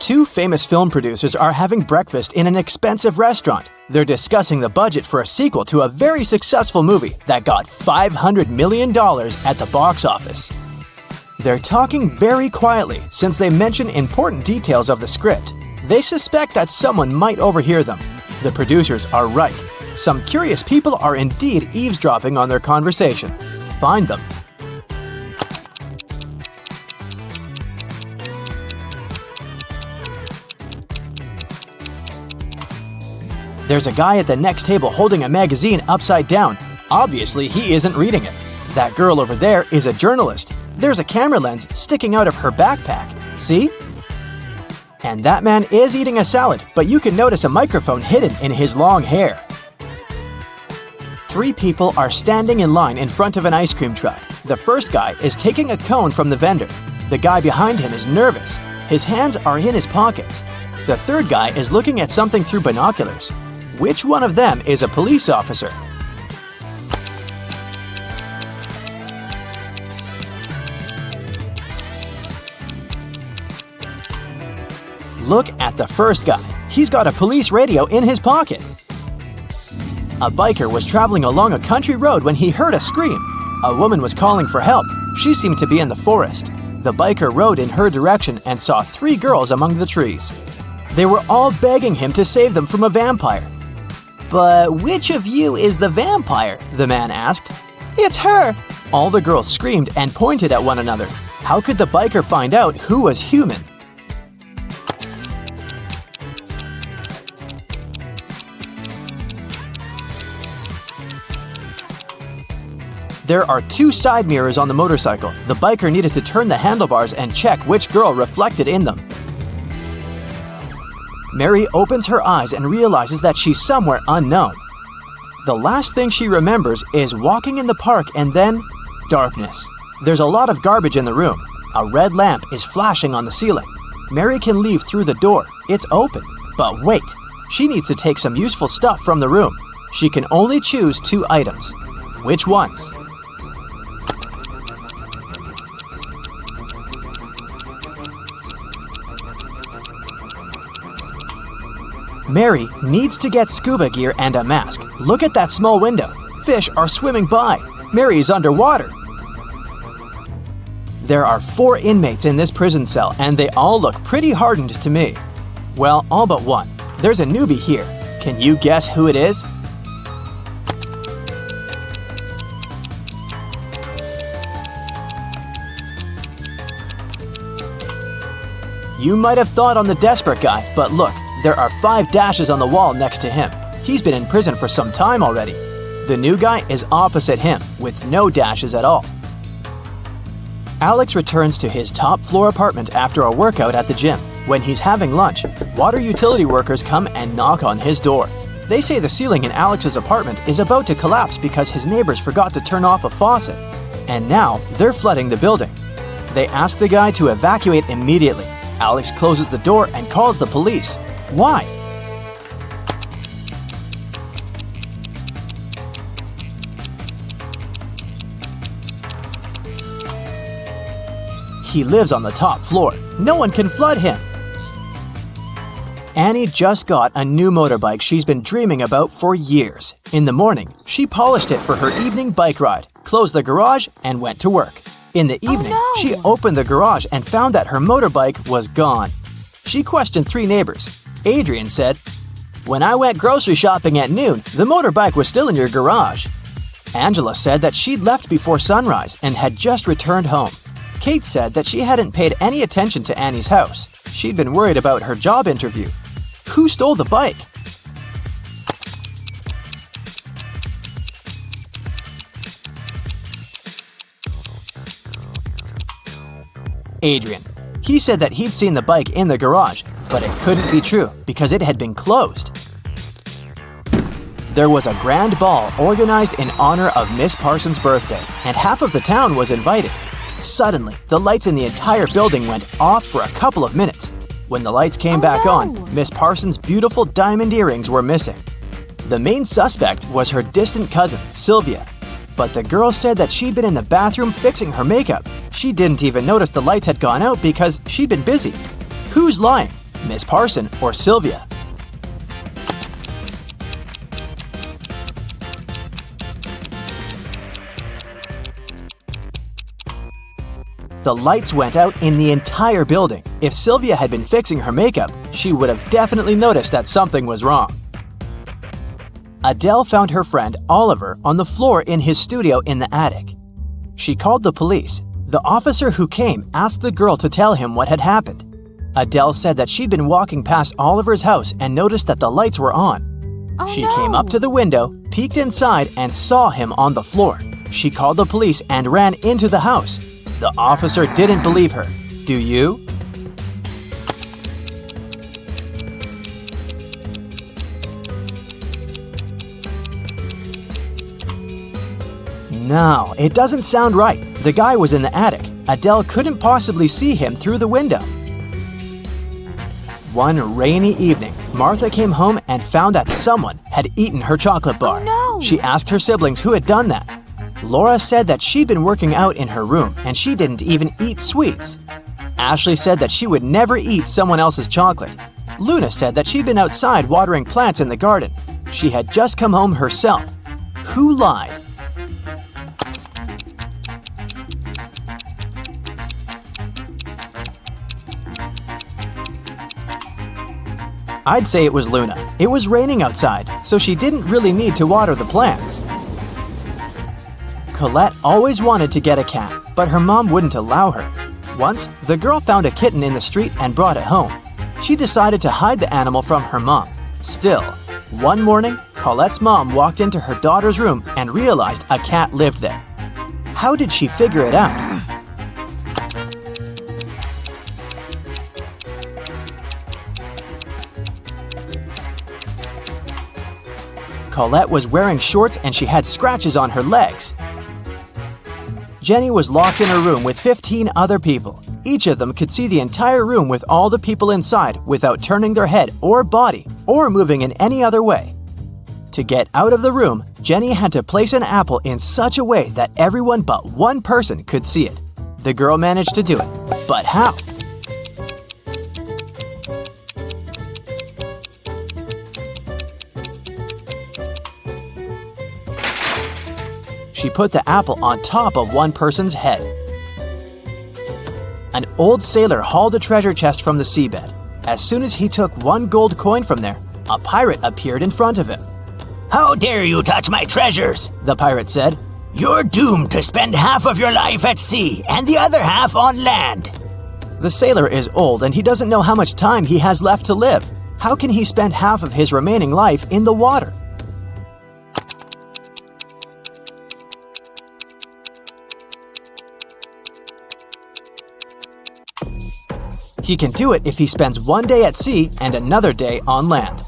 Two famous film producers are having breakfast in an expensive restaurant. They're discussing the budget for a sequel to a very successful movie that got $500 million at the box office. They're talking very quietly since they mention important details of the script. They suspect that someone might overhear them. The producers are right. Some curious people are indeed eavesdropping on their conversation. Find them. There's a guy at the next table holding a magazine upside down. Obviously, he isn't reading it. That girl over there is a journalist. There's a camera lens sticking out of her backpack. See? And that man is eating a salad, but you can notice a microphone hidden in his long hair. Three people are standing in line in front of an ice cream truck. The first guy is taking a cone from the vendor. The guy behind him is nervous. His hands are in his pockets. The third guy is looking at something through binoculars. Which one of them is a police officer? Look at the first guy. He's got a police radio in his pocket. A biker was traveling along a country road when he heard a scream. A woman was calling for help. She seemed to be in the forest. The biker rode in her direction and saw three girls among the trees. They were all begging him to save them from a vampire. "But which of you is the vampire?" the man asked. "It's her!" All the girls screamed and pointed at one another. How could the biker find out who was human? There are two side mirrors on the motorcycle. The biker needed to turn the handlebars and check which girl reflected in them. Mary opens her eyes and realizes that she's somewhere unknown. The last thing she remembers is walking in the park and then darkness. There's a lot of garbage in the room. A red lamp is flashing on the ceiling. Mary can leave through the door. It's open. But wait, she needs to take some useful stuff from the room. She can only choose two items. Which ones? Mary needs to get scuba gear and a mask. Look at that small window. Fish are swimming by. Mary is underwater. There are 4 inmates in this prison cell, and they all look pretty hardened to me. Well, all but one. There's a newbie here. Can you guess who it is? You might have thought on the desperate guy, but look, there are 5 dashes on the wall next to him. He's been in prison for some time already. The new guy is opposite him, with no dashes at all. Alex returns to his top-floor apartment after a workout at the gym. When he's having lunch, water utility workers come and knock on his door. They say the ceiling in Alex's apartment is about to collapse because his neighbors forgot to turn off a faucet. And now, they're flooding the building. They ask the guy to evacuate immediately. Alex closes the door and calls the police. Why? He lives on the top floor. No one can flood him. Annie just got a new motorbike she's been dreaming about for years. In the morning, she polished it for her evening bike ride, closed the garage, and went to work. In the evening, she opened the garage and found that her motorbike was gone. She questioned 3 neighbors. Adrian said, "When I went grocery shopping at noon, the motorbike was still in your garage." Angela said that she'd left before sunrise and had just returned home. Kate said that she hadn't paid any attention to Annie's house. She'd been worried about her job interview. Who stole the bike? Adrian. He said that he'd seen the bike in the garage, but it couldn't be true because it had been closed. There was a grand ball organized in honor of Miss Parsons' birthday, and half of the town was invited. Suddenly, the lights in the entire building went off for a couple of minutes. When the lights came back on, Miss Parsons' beautiful diamond earrings were missing. The main suspect was her distant cousin, Sylvia. But the girl said that she'd been in the bathroom fixing her makeup. She didn't even notice the lights had gone out because she'd been busy. Who's lying? Miss Parson or Sylvia? The lights went out in the entire building. If Sylvia had been fixing her makeup, she would have definitely noticed that something was wrong. Adele found her friend Oliver on the floor in his studio in the attic. She called the police. The officer who came asked the girl to tell him what had happened. Adele said that she'd been walking past Oliver's house and noticed that the lights were on. She came up to the window, peeked inside, and saw him on the floor. She called the police and ran into the house. The officer didn't believe her. Do you? No, it doesn't sound right. The guy was in the attic. Adele couldn't possibly see him through the window. One rainy evening, Martha came home and found that someone had eaten her chocolate bar. Oh, no. She asked her siblings who had done that. Laura said that she'd been working out in her room and she didn't even eat sweets. Ashley said that she would never eat someone else's chocolate. Luna said that she'd been outside watering plants in the garden. She had just come home herself. Who lied? I'd say it was Luna. It was raining outside, so she didn't really need to water the plants. Colette always wanted to get a cat, but her mom wouldn't allow her. Once, the girl found a kitten in the street and brought it home. She decided to hide the animal from her mom. Still, one morning, Colette's mom walked into her daughter's room and realized a cat lived there. How did she figure it out? Colette was wearing shorts and she had scratches on her legs. Jenny was locked in her room with 15 other people. Each of them could see the entire room with all the people inside without turning their head or body or moving in any other way. To get out of the room, Jenny had to place an apple in such a way that everyone but one person could see it. The girl managed to do it, but how? She put the apple on top of one person's head. An old sailor hauled a treasure chest from the seabed. As soon as he took one gold coin from there, a pirate appeared in front of him. "How dare you touch my treasures?" the pirate said. "You're doomed to spend half of your life at sea and the other half on land." The sailor is old and he doesn't know how much time he has left to live. How can he spend half of his remaining life in the water? He can do it if he spends one day at sea and another day on land.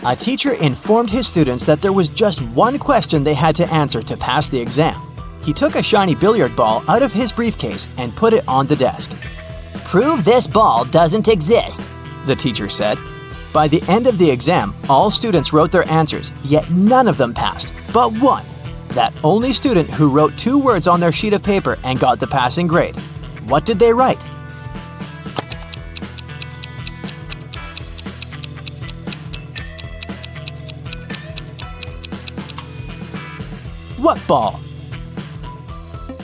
A teacher informed his students that there was just one question they had to answer to pass the exam. He took a shiny billiard ball out of his briefcase and put it on the desk. "Prove this ball doesn't exist," the teacher said. By the end of the exam, all students wrote their answers, yet none of them passed, but one. That only student who wrote 2 words on their sheet of paper and got the passing grade. What did they write? What ball?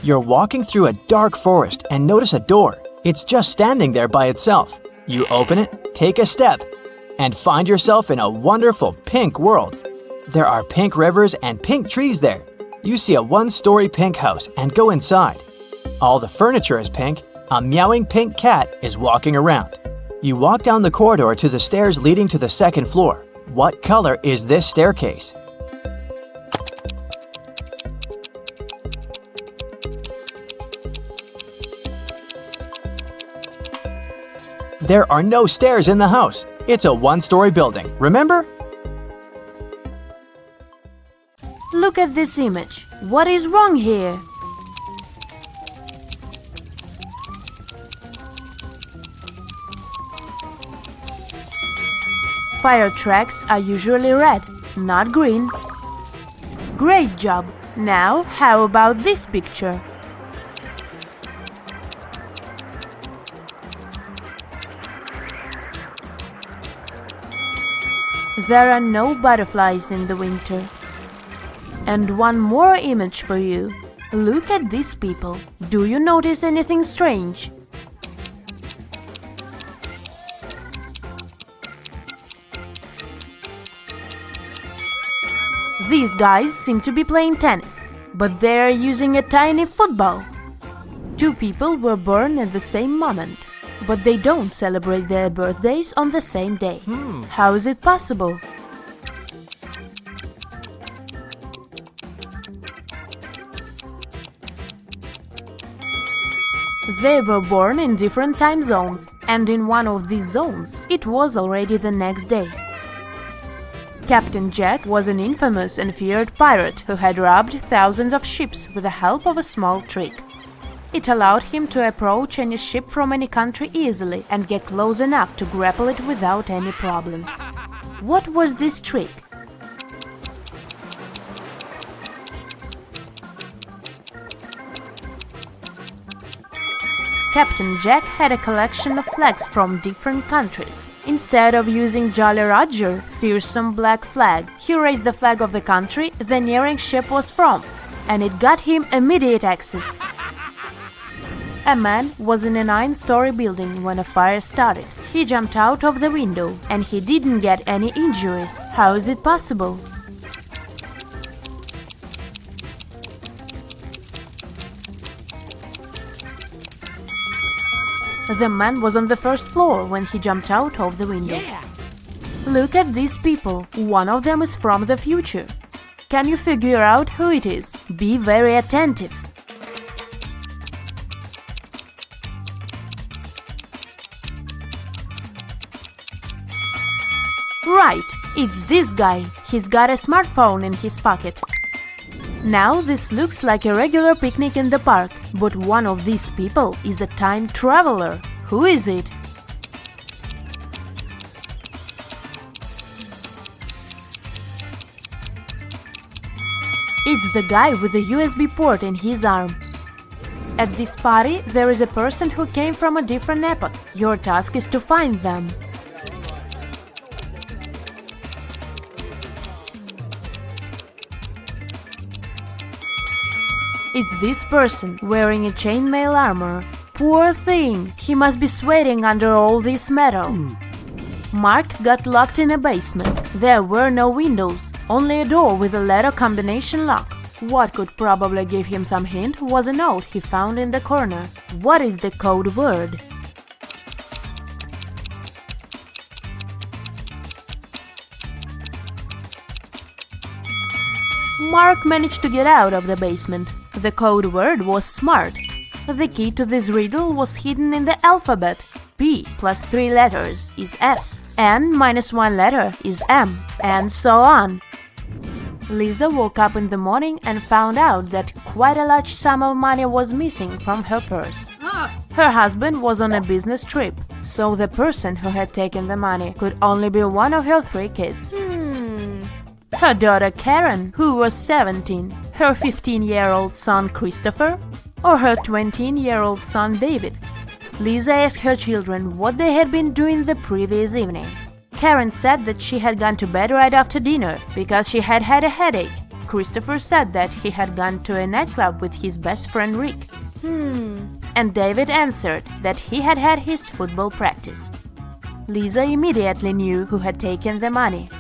You're walking through a dark forest and notice a door. It's just standing there by itself. You open it, take a step, and find yourself in a wonderful pink world. There are pink rivers and pink trees there. You see a 1-story pink house and go inside. All the furniture is pink. A meowing pink cat is walking around. You walk down the corridor to the stairs leading to the 2nd floor. What color is this staircase? There are no stairs in the house. It's a 1-story building, remember? Look at this image. What is wrong here? Fire tracks are usually red, not green. Great job! Now, how about this picture? There are no butterflies in the winter. And one more image for you. Look at these people. Do you notice anything strange? These guys seem to be playing tennis, but they are using a tiny football. Two people were born at the same moment, but they don't celebrate their birthdays on the same day. How is it possible? They were born in different time zones, and in one of these zones, it was already the next day. Captain Jack was an infamous and feared pirate who had robbed thousands of ships with the help of a small trick. It allowed him to approach any ship from any country easily and get close enough to grapple it without any problems. What was this trick? Captain Jack had a collection of flags from different countries. Instead of using Jolly Roger, fearsome black flag, he raised the flag of the country the nearing ship was from, and it got him immediate access. A man was in a 9-story building when a fire started. He jumped out of the window, and he didn't get any injuries. How is it possible? The man was on the first floor when he jumped out of the window. Look at these people. One of them is from the future. Can you figure out who it is? Be very attentive. Right, it's this guy. He's got a smartphone in his pocket. Now this looks like a regular picnic in the park, but one of these people is a time traveler. Who is it? It's the guy with the USB port in his arm. At this party, there is a person who came from a different epoch. Your task is to find them. It's this person, wearing a chainmail armor. Poor thing, he must be sweating under all this metal. Mark got locked in a basement. There were no windows, only a door with a letter combination lock. What could probably give him some hint was a note he found in the corner. What is the code word? Mark managed to get out of the basement. The code word was SMART. The key to this riddle was hidden in the alphabet. P plus 3 letters is S, N minus 1 letter is M, and so on. Lisa woke up in the morning and found out that quite a large sum of money was missing from her purse. Her husband was on a business trip, so the person who had taken the money could only be one of her 3 kids. Her daughter Karen, who was 17, her 15-year-old son Christopher, or her 20-year-old son David. Lisa asked her children what they had been doing the previous evening. Karen said that she had gone to bed right after dinner because she had had a headache. Christopher said that he had gone to a nightclub with his best friend Rick. And David answered that he had had his football practice. Lisa immediately knew who had taken the money.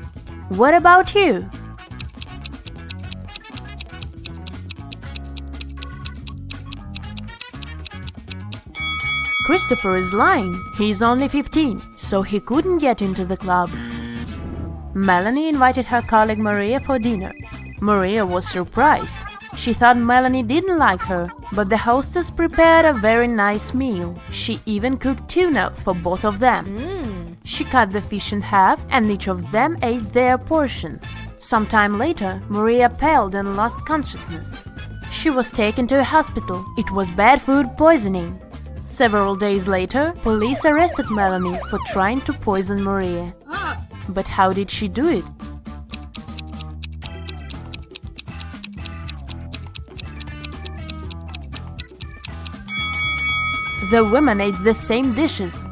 What about you? Christopher is lying. He's only 15, so he couldn't get into the club. Melanie invited her colleague Maria for dinner. Maria was surprised. She thought Melanie didn't like her, but the hostess prepared a very nice meal. She even cooked tuna for both of them. She cut the fish in half, and each of them ate their portions. Sometime later, Maria paled and lost consciousness. She was taken to a hospital. It was bad food poisoning. Several days later, police arrested Melanie for trying to poison Maria. But how did she do it? The women ate the same dishes.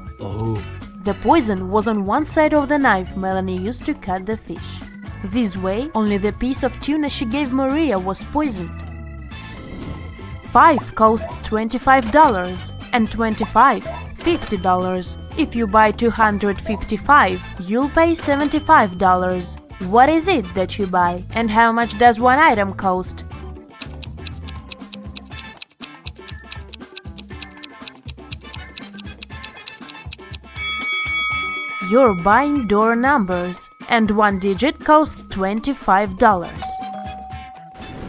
The poison was on one side of the knife Melanie used to cut the fish. This way, only the piece of tuna she gave Maria was poisoned. 5 costs $25 and 25 $50. If you buy 255, you'll pay $75. What is it that you buy, and how much does one item cost? You're buying door numbers, and one digit costs $25.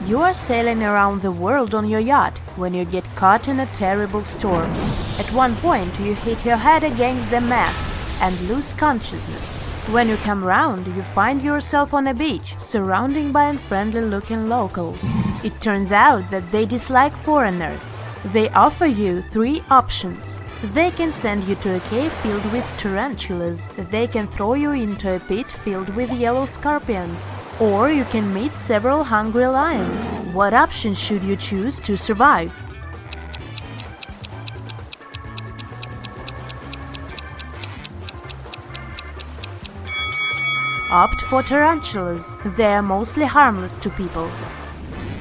You are sailing around the world on your yacht when you get caught in a terrible storm. At one point, you hit your head against the mast and lose consciousness. When you come round, you find yourself on a beach, surrounded by unfriendly-looking locals. It turns out that they dislike foreigners. They offer you 3 options. They can send you to a cave filled with tarantulas. They can throw you into a pit filled with yellow scorpions. Or you can meet several hungry lions. What option should you choose to survive? Opt for tarantulas. They are mostly harmless to people.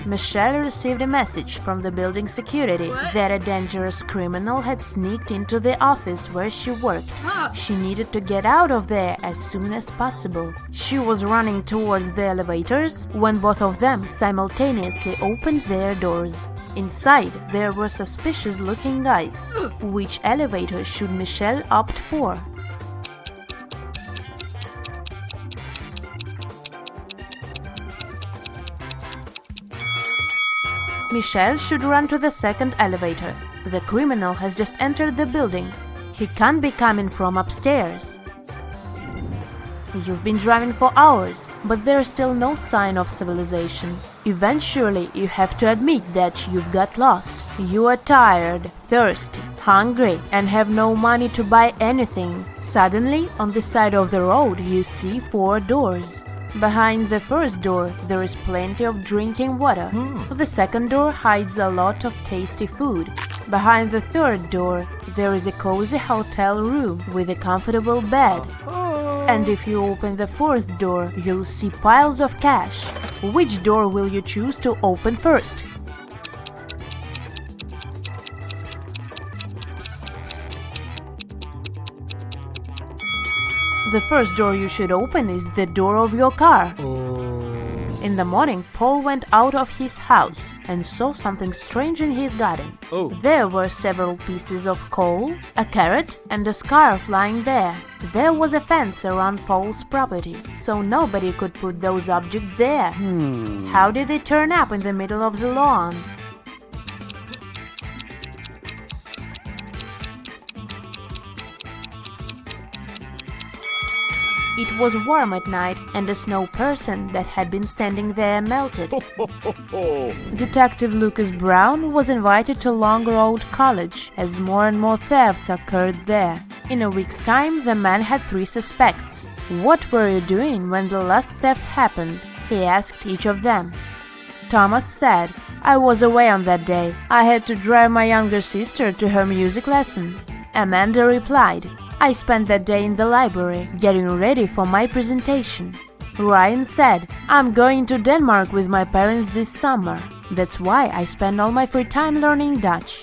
Michelle received a message from the building security that a dangerous criminal had sneaked into the office where she worked. She needed to get out of there as soon as possible. She was running towards the elevators when both of them simultaneously opened their doors. Inside, there were suspicious-looking guys. Which elevator should Michelle opt for? Michelle should run to the second elevator. The criminal has just entered the building. He can't be coming from upstairs. You've been driving for hours, but there's still no sign of civilization. Eventually, you have to admit that you've got lost. You are tired, thirsty, hungry, and have no money to buy anything. Suddenly, on the side of the road, you see 4 doors. Behind the first door, there is plenty of drinking water. The second door hides a lot of tasty food. Behind the third door, there is a cozy hotel room with a comfortable bed. And if you open the fourth door, you'll see piles of cash. Which door will you choose to open first? The first door you should open is the door of your car. In the morning, Paul went out of his house and saw something strange in his garden. There were several pieces of coal, a carrot, and a scarf lying there. There was a fence around Paul's property, so nobody could put those objects there. How did they turn up in the middle of the lawn? It was warm at night, and a snow person that had been standing there melted. Detective Lucas Brown was invited to Long Road College, as more and more thefts occurred there. In a week's time, the man had 3 suspects. "What were you doing when the last theft happened?" he asked each of them. Thomas said, "I was away on that day. I had to drive my younger sister to her music lesson." Amanda replied, "I spent that day in the library, getting ready for my presentation." Ryan said, "I'm going to Denmark with my parents this summer. That's why I spend all my free time learning Dutch."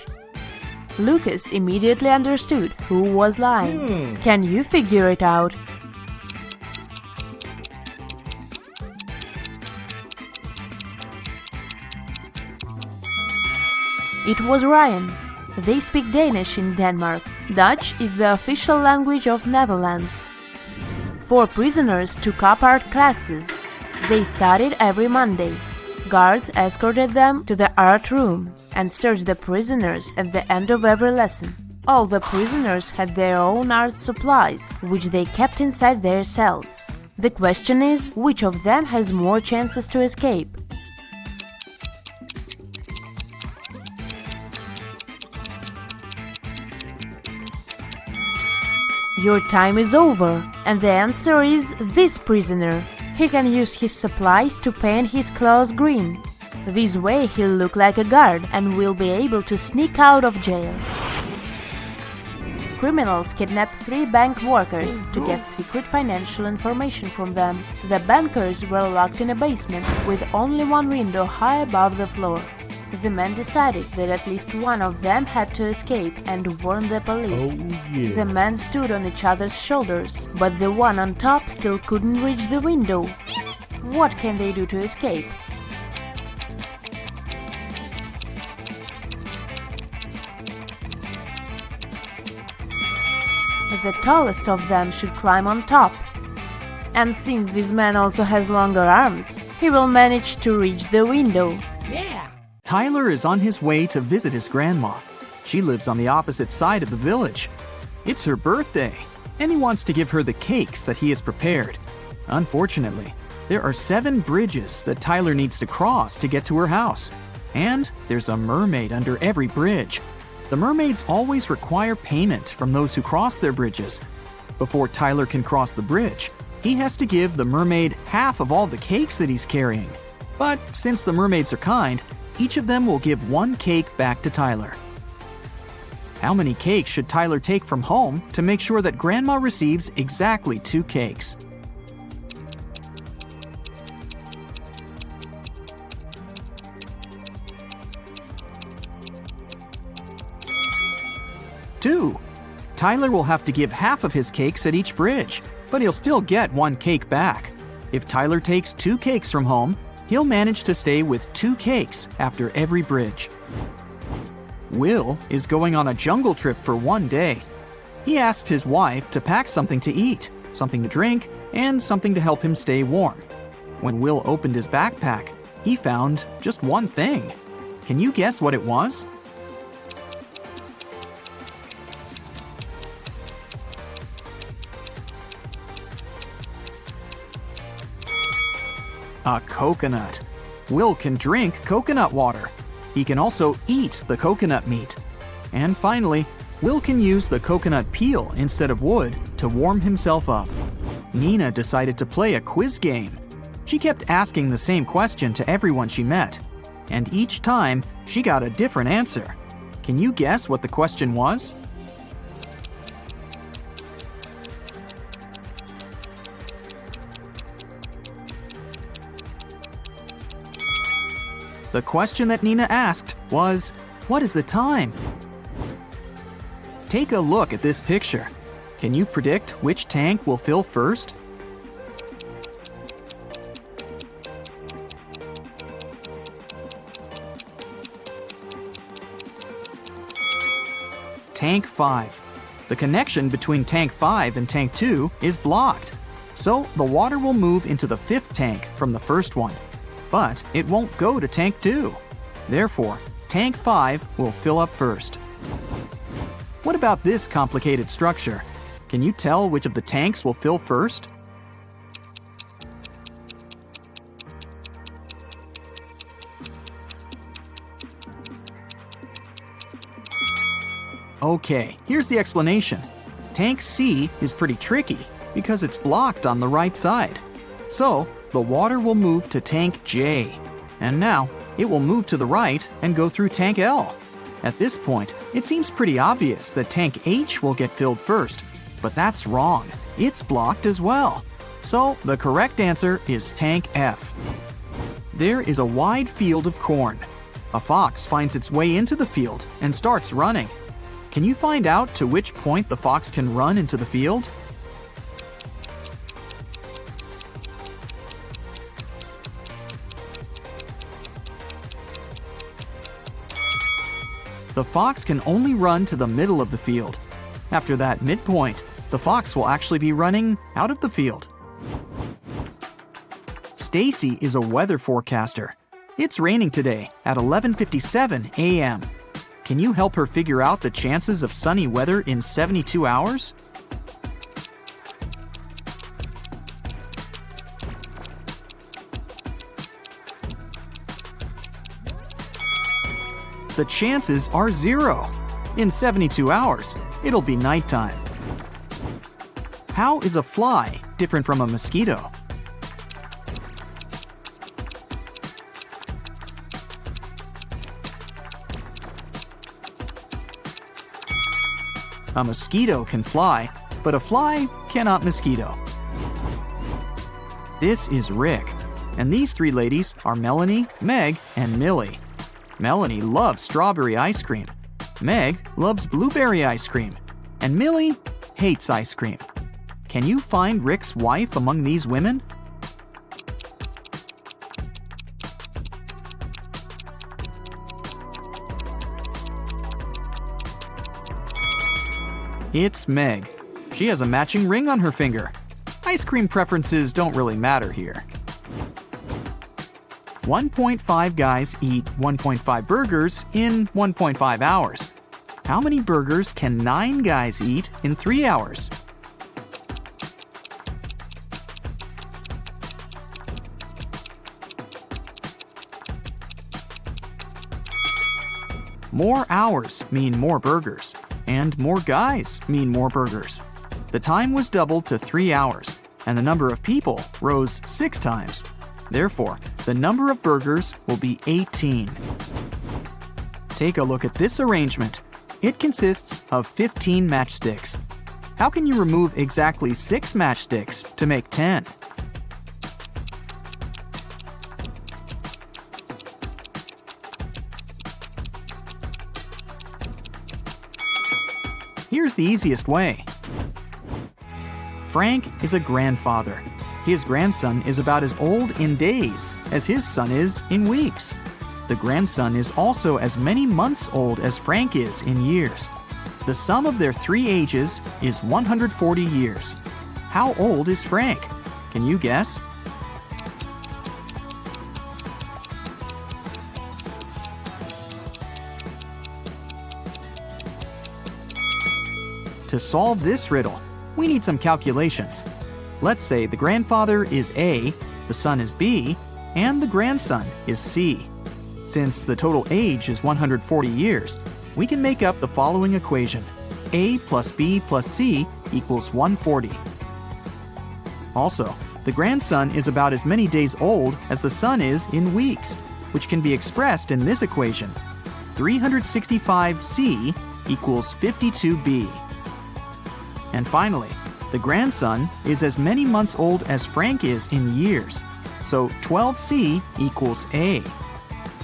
Lucas immediately understood who was lying. Can you figure it out? It was Ryan. They speak Danish in Denmark. Dutch is the official language of Netherlands. 4 prisoners took up art classes. They studied every Monday. Guards escorted them to the art room and searched the prisoners at the end of every lesson. All the prisoners had their own art supplies, which they kept inside their cells. The question is, which of them has more chances to escape? Your time is over, and the answer is this prisoner. He can use his supplies to paint his clothes green. This way he'll look like a guard and will be able to sneak out of jail. criminals kidnap 3 bank workers to get secret financial information from them. The bankers were locked in a basement with only one window high above the floor. The men decided that at least one of them had to escape and warn the police. The men stood on each other's shoulders, but the one on top still couldn't reach the window. What can they do to escape? The tallest of them should climb on top. And since this man also has longer arms, he will manage to reach the window. Tyler is on his way to visit his grandma. She lives on the opposite side of the village. It's her birthday, and he wants to give her the cakes that he has prepared. Unfortunately, there are 7 bridges that Tyler needs to cross to get to her house. And there's a mermaid under every bridge. The mermaids always require payment from those who cross their bridges. Before Tyler can cross the bridge, he has to give the mermaid half of all the cakes that he's carrying. But since the mermaids are kind, each of them will give 1 cake back to Tyler. How many cakes should Tyler take from home to make sure that Grandma receives exactly 2 cakes? Two. Tyler will have to give half of his cakes at each bridge, but he'll still get 1 cake back. If Tyler takes 2 cakes from home, he'll manage to stay with 2 cakes after every bridge. Will is going on a jungle trip for 1 day. He asked his wife to pack something to eat, something to drink, and something to help him stay warm. When Will opened his backpack, he found just one thing. Can you guess what it was? A coconut. Will can drink coconut water. He can also eat the coconut meat. And finally, Will can use the coconut peel instead of wood to warm himself up. Nina decided to play a quiz game. She kept asking the same question to everyone she met, and each time she got a different answer. Can you guess what the question was? The question that Nina asked was, what is the time? Take a look at this picture. Can you predict which tank will fill first? Tank 5. The connection between Tank 5 and Tank 2 is blocked. So the water will move into the 5th tank from the first one. But it won't go to Tank 2. Therefore, Tank 5 will fill up first. What about this complicated structure? Can you tell which of the tanks will fill first? Okay, here's the explanation. Tank C is pretty tricky because it's blocked on the right side. So, the water will move to Tank J. And now, it will move to the right and go through Tank L. At this point, it seems pretty obvious that Tank H will get filled first, but that's wrong. It's blocked as well. So, the correct answer is Tank F. There is a wide field of corn. A fox finds its way into the field and starts running. Can you find out to which point the fox can run into the field? The fox can only run to the middle of the field. After that midpoint, the fox will actually be running out of the field. Stacy is a weather forecaster. It's raining today at 11:57 a.m. Can you help her figure out the chances of sunny weather in 72 hours? The chances are 0. In 72 hours, it'll be nighttime. How is a fly different from a mosquito? A mosquito can fly, but a fly cannot mosquito. This is Rick, and these three ladies are Melanie, Meg, and Millie. Melanie loves strawberry ice cream. Meg loves blueberry ice cream. And Millie hates ice cream. Can you find Rick's wife among these women? It's Meg. She has a matching ring on her finger. Ice cream preferences don't really matter here. 1.5 guys eat 1.5 burgers in 1.5 hours. How many burgers can 9 guys eat in 3 hours? More hours mean more burgers, and more guys mean more burgers. The time was doubled to 3 hours, and the number of people rose 6 times. Therefore, the number of burgers will be 18. Take a look at this arrangement. It consists of 15 matchsticks. How can you remove exactly 6 matchsticks to make 10? Here's the easiest way. Frank is a grandfather. His grandson is about as old in days as his son is in weeks. The grandson is also as many months old as Frank is in years. The sum of their 3 ages is 140 years. How old is Frank? Can you guess? To solve this riddle, we need some calculations. Let's say the grandfather is A, the son is B, and the grandson is C. Since the total age is 140 years, we can make up the following equation. A plus B plus C equals 140. Also, the grandson is about as many days old as the son is in weeks, which can be expressed in this equation. 365C equals 52B. And finally, the grandson is as many months old as Frank is in years, so 12C equals A.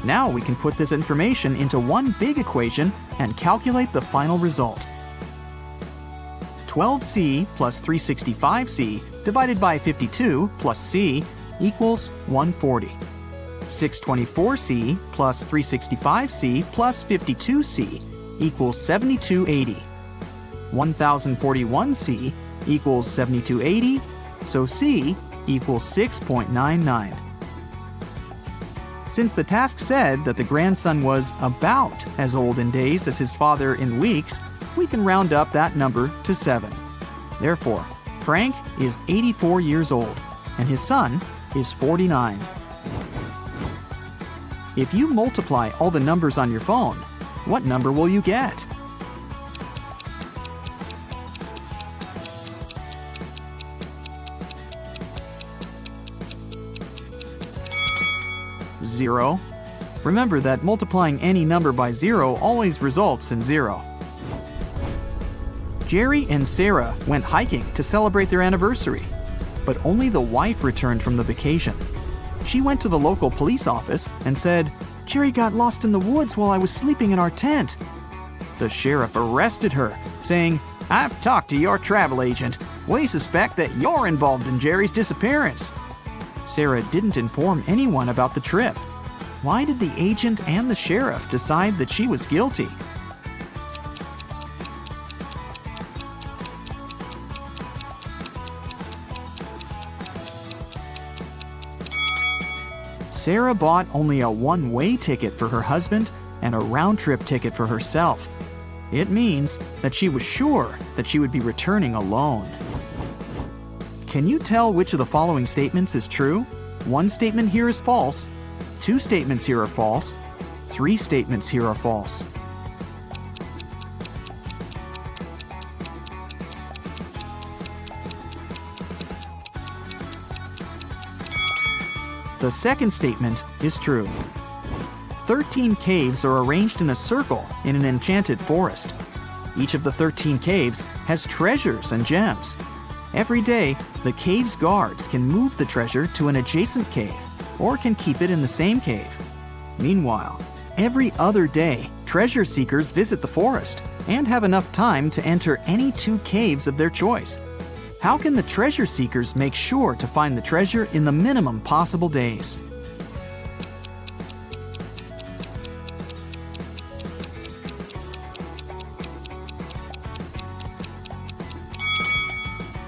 Now we can put this information into one big equation and calculate the final result. 12C plus 365C divided by 52 plus C equals 140. 624C plus 365C plus 52C equals 7280. 1041C equals 7280, so C equals 6.99. Since the task said that the grandson was about as old in days as his father in weeks, we can round up that number to 7. Therefore, Frank is 84 years old, and his son is 49. If you multiply all the numbers on your phone, what number will you get? Zero. Remember that multiplying any number by 0 always results in 0. Jerry and Sarah went hiking to celebrate their anniversary, but only the wife returned from the vacation. She went to the local police office and said, "Jerry got lost in the woods while I was sleeping in our tent." The sheriff arrested her, saying, "I've talked to your travel agent. We suspect that you're involved in Jerry's disappearance." Sarah didn't inform anyone about the trip. Why did the agent and the sheriff decide that she was guilty? Sarah bought only a one-way ticket for her husband and a round-trip ticket for herself. It means that she was sure that she would be returning alone. Can you tell which of the following statements is true? One statement here is false. 2 statements here are false. 3 statements here are false. The second statement is true. 13 caves are arranged in a circle in an enchanted forest. Each of the 13 caves has treasures and gems. Every day, the cave's guards can move the treasure to an adjacent cave or can keep it in the same cave. Meanwhile, every other day, treasure seekers visit the forest and have enough time to enter any 2 caves of their choice. How can the treasure seekers make sure to find the treasure in the minimum possible days?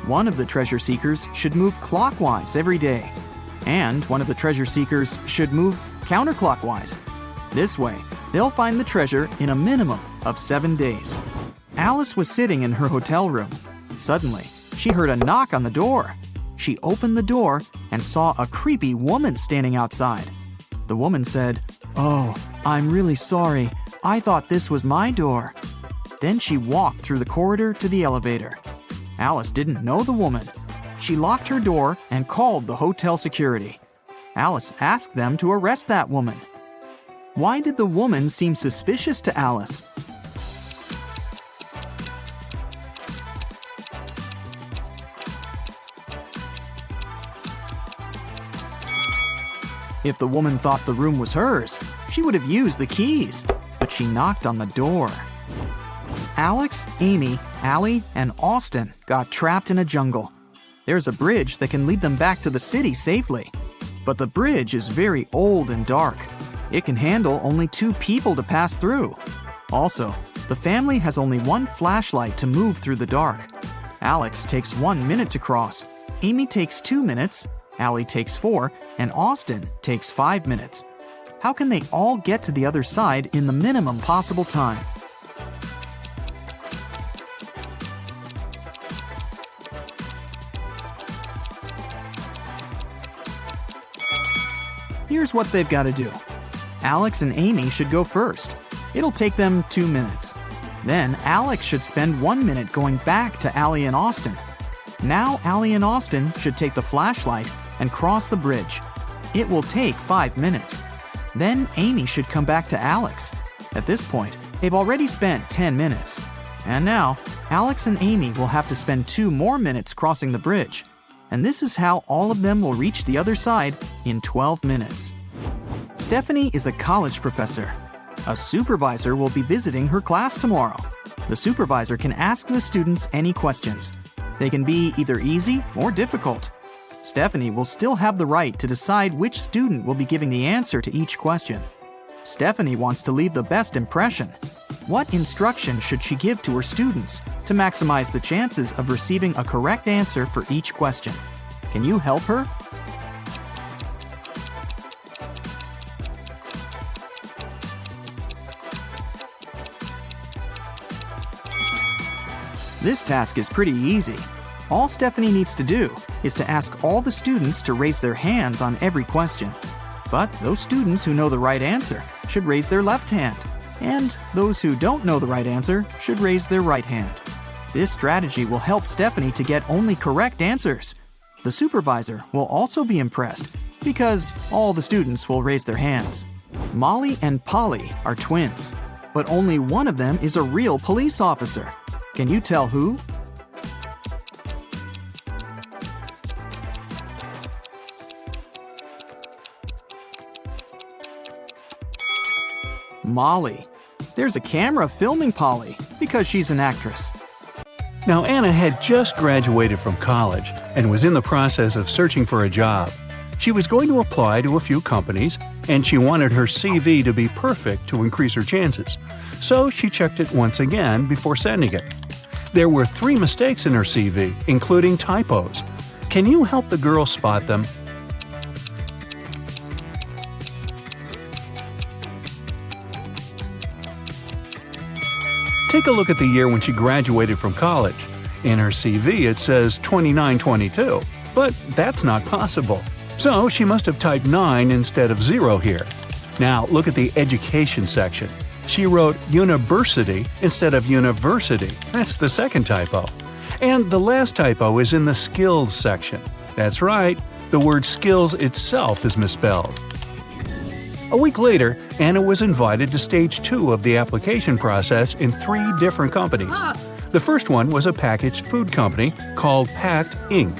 One of the treasure seekers should move clockwise every day, and one of the treasure seekers should move counterclockwise. This way, they'll find the treasure in a minimum of 7 days. Alice was sitting in her hotel room. Suddenly, she heard a knock on the door. She opened the door and saw a creepy woman standing outside. The woman said, "Oh, I'm really sorry. I thought this was my door." Then she walked through the corridor to the elevator. Alice didn't know the woman. She locked her door and called the hotel security. Alice asked them to arrest that woman. Why did the woman seem suspicious to Alice? If the woman thought the room was hers, she would have used the keys, but she knocked on the door. Alex, Amy, Allie, and Austin got trapped in a jungle. There's a bridge that can lead them back to the city safely. But the bridge is very old and dark. It can handle only 2 people to pass through. Also, the family has only 1 flashlight to move through the dark. Alex takes 1 minute to cross. Amy takes 2 minutes. Allie takes 4, and Austin takes 5 minutes. How can they all get to the other side in the minimum possible time? Here's what they've got to do. Alex and Amy should go first. It'll take them 2 minutes. Then Alex should spend 1 minute going back to Allie and Austin. Now Allie and Austin should take the flashlight and cross the bridge. It will take 5 minutes. Then Amy should come back to Alex. At this point, they've already spent 10 minutes. And now, Alex and Amy will have to spend 2 more minutes crossing the bridge. And this is how all of them will reach the other side in 12 minutes. Stephanie is a college professor. A supervisor will be visiting her class tomorrow. The supervisor can ask the students any questions. They can be either easy or difficult. Stephanie will still have the right to decide which student will be giving the answer to each question. Stephanie wants to leave the best impression. What instruction should she give to her students to maximize the chances of receiving a correct answer for each question? Can you help her? This task is pretty easy. All Stephanie needs to do is to ask all the students to raise their hands on every question. But those students who know the right answer should raise their left hand, and those who don't know the right answer should raise their right hand. This strategy will help Stephanie to get only correct answers. The supervisor will also be impressed because all the students will raise their hands. Molly and Polly are twins, but only one of them is a real police officer. Can you tell who? Molly. There's a camera filming Polly because she's an actress. Now, Anna had just graduated from college and was in the process of searching for a job. She was going to apply to a few companies, and she wanted her CV to be perfect to increase her chances. So she checked it once again before sending it. There were 3 mistakes in her CV, including typos. Can you help the girl spot them? Take a look at the year when she graduated from college. In her CV it says 2922, but that's not possible. So she must have typed 9 instead of 0 here. Now look at the education section. She wrote university instead of university. That's the second typo. And the last typo is in the skills section. That's right, the word skills itself is misspelled. A week later, Anna was invited to stage 2 of the application process in 3 different companies. The first one was a packaged food company called Pact Inc.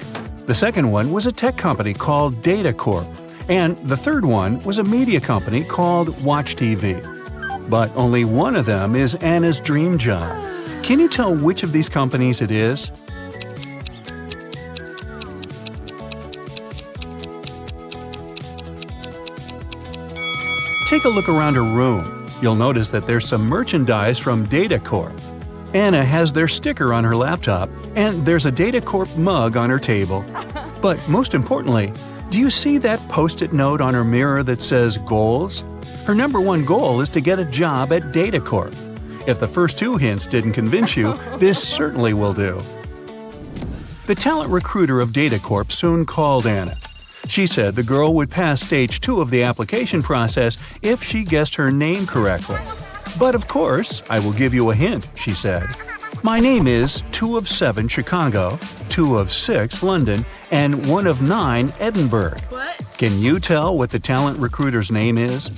The second one was a tech company called Data Corp. And the third one was a media company called Watch TV. But only one of them is Anna's dream job. Can you tell which of these companies it is? Take a look around her room. You'll notice that there's some merchandise from Data Corp. Anna has their sticker on her laptop, and there's a Data Corp mug on her table. But most importantly, do you see that post-it note on her mirror that says goals? Her number one goal is to get a job at Data Corp. If the first 2 hints didn't convince you, this certainly will do. The talent recruiter of Data Corp soon called Anna. She said the girl would pass stage 2 of the application process if she guessed her name correctly. But of course, I will give you a hint, she said. My name is 2 of 7 Chicago, 2 of 6 London, and 1 of 9 Edinburgh. What? Can you tell what the talent recruiter's name is?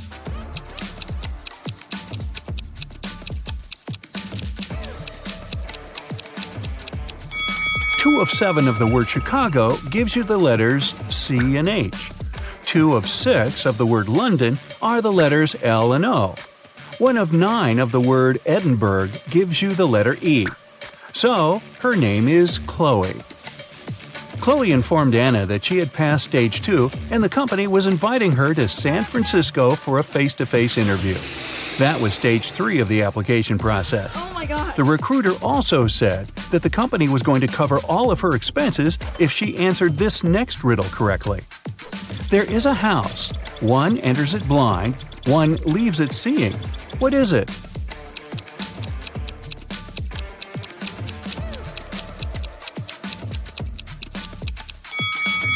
Two of 7 of the word Chicago gives you the letters C and H. 2 of 6 of the word London are the letters L and O. 1 of 9 of the word Edinburgh gives you the letter E. So, her name is Chloe. Chloe informed Anna that she had passed stage 2 and the company was inviting her to San Francisco for a face-to-face interview. That was stage 3 of the application process. Oh my god. The recruiter also said that the company was going to cover all of her expenses if she answered this next riddle correctly. There is a house. One enters it blind, one leaves it seeing. What is it?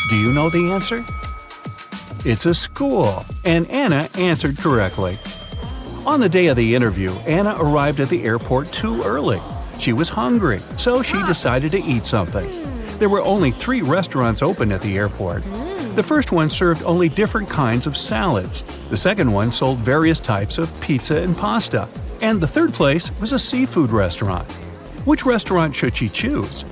Do you know the answer? It's a school, and Anna answered correctly. On the day of the interview, Anna arrived at the airport too early. She was hungry, so she decided to eat something. There were only 3 restaurants open at the airport. The first one served only different kinds of salads. The second one sold various types of pizza and pasta. And the third place was a seafood restaurant. Which restaurant should she choose?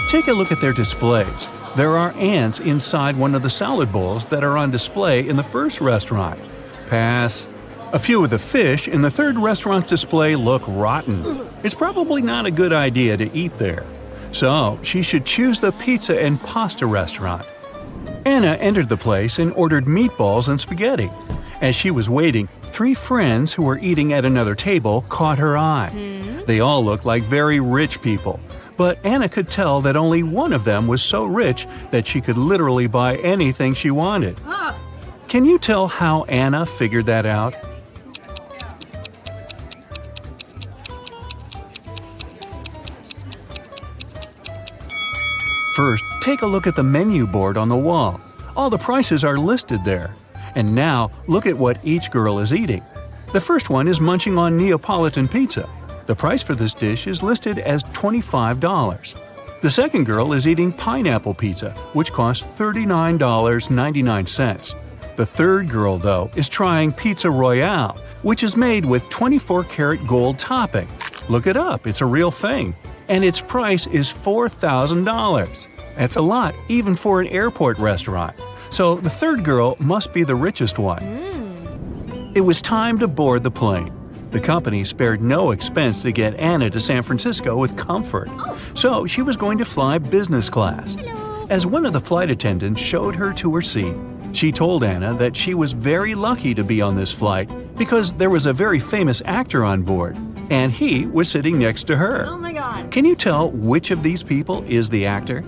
Take a look at their displays. There are ants inside one of the salad bowls that are on display in the first restaurant. Pass. A few of the fish in the third restaurant's display look rotten. It's probably not a good idea to eat there. So, she should choose the pizza and pasta restaurant. Anna entered the place and ordered meatballs and spaghetti. As she was waiting, 3 friends who were eating at another table caught her eye. They all looked like very rich people. But Anna could tell that only one of them was so rich that she could literally buy anything she wanted. Can you tell how Anna figured that out? First, take a look at the menu board on the wall. All the prices are listed there. And now, look at what each girl is eating. The first one is munching on Neapolitan pizza. The price for this dish is listed as $25. The second girl is eating pineapple pizza, which costs $39.99. The third girl, though, is trying Pizza Royale, which is made with 24-karat gold topping. Look it up, it's a real thing. And its price is $4,000. That's a lot, even for an airport restaurant. So the third girl must be the richest one. It was time to board the plane. The company spared no expense to get Anna to San Francisco with comfort. So she was going to fly business class. As one of the flight attendants showed her to her seat, she told Anna that she was very lucky to be on this flight because there was a very famous actor on board, and he was sitting next to her. Oh my god. Can you tell which of these people is the actor?